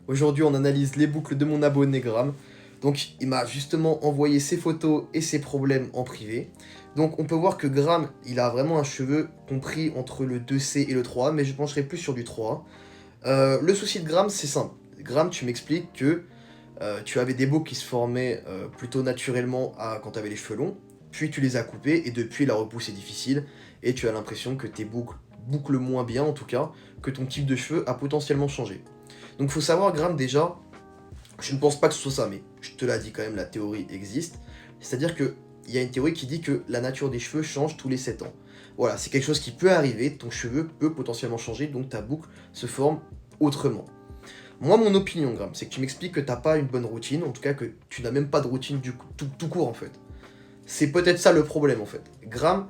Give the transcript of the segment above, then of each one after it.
Aujourd'hui, on analyse les boucles de mon abonné Graham. Donc, il m'a justement envoyé ses photos et ses problèmes en privé. Donc, on peut voir que Graham, il a vraiment un cheveu compris entre le 2C et le 3A, mais je pencherai plus sur du 3A. Le souci de Graham, c'est simple. Graham, tu m'expliques que tu avais des boucles qui se formaient plutôt naturellement quand tu avais les cheveux longs, puis tu les as coupées, et depuis, la repousse est difficile, et tu as l'impression que tes boucles bouclent moins bien, en tout cas, que ton type de cheveux a potentiellement changé. Donc, il faut savoir, Graham, déjà, je ne pense pas que ce soit ça, mais je te l'ai dit quand même, la théorie existe. C'est-à-dire qu'il y a une théorie qui dit que la nature des cheveux change tous les 7 ans. Voilà, c'est quelque chose qui peut arriver, ton cheveu peut potentiellement changer, donc ta boucle se forme autrement. Moi, mon opinion, Graham, c'est que tu m'expliques que t'as pas une bonne routine, en tout cas que tu n'as même pas de routine tout court, en fait. C'est peut-être ça le problème, en fait. Graham,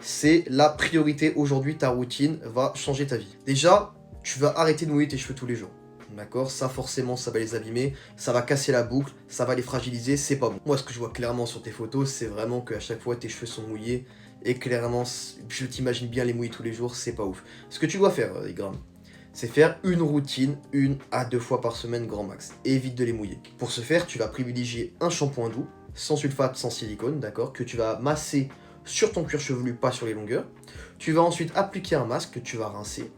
c'est la priorité aujourd'hui, ta routine va changer ta vie. Déjà, tu vas arrêter de mouiller tes cheveux tous les jours. D'accord? Ça, forcément, ça va les abîmer, ça va casser la boucle, ça va les fragiliser, c'est pas bon. Moi, ce que je vois clairement sur tes photos, c'est vraiment qu'à chaque fois, tes cheveux sont mouillés, et clairement, je t'imagine bien les mouiller tous les jours, c'est pas ouf. Ce que tu dois faire, Graham, c'est faire une routine, 1 à 2 fois par semaine grand max. Évite de les mouiller. Pour ce faire, tu vas privilégier un shampoing doux, sans sulfate, sans silicone, d'accord, que tu vas masser sur ton cuir chevelu, pas sur les longueurs. Tu vas ensuite appliquer un masque que tu vas rincer.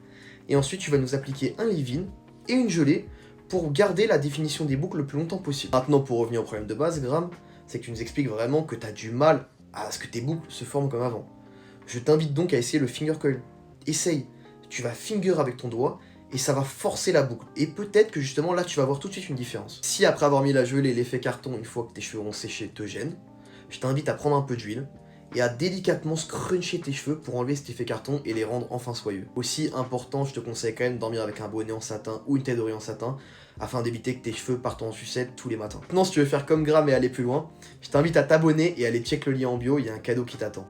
Et ensuite, tu vas nous appliquer un leave-in et une gelée pour garder la définition des boucles le plus longtemps possible. Maintenant, pour revenir au problème de base, Graham, c'est que tu nous expliques vraiment que tu as du mal à ce que tes boucles se forment comme avant. Je t'invite donc à essayer le finger coil. Essaye. Tu vas finger avec ton doigt et ça va forcer la boucle. Et peut-être que justement là, tu vas voir tout de suite une différence. Si après avoir mis la gelée, l'effet carton, une fois que tes cheveux ont séché, te gêne, je t'invite à prendre un peu d'huile et à délicatement scruncher tes cheveux pour enlever cet effet carton et les rendre enfin soyeux. Aussi important, je te conseille quand même de dormir avec un bonnet en satin ou une tête d'oreiller en satin afin d'éviter que tes cheveux partent en sucette tous les matins. Maintenant, si tu veux faire comme Graham et aller plus loin, je t'invite à t'abonner et aller check le lien en bio, il y a un cadeau qui t'attend.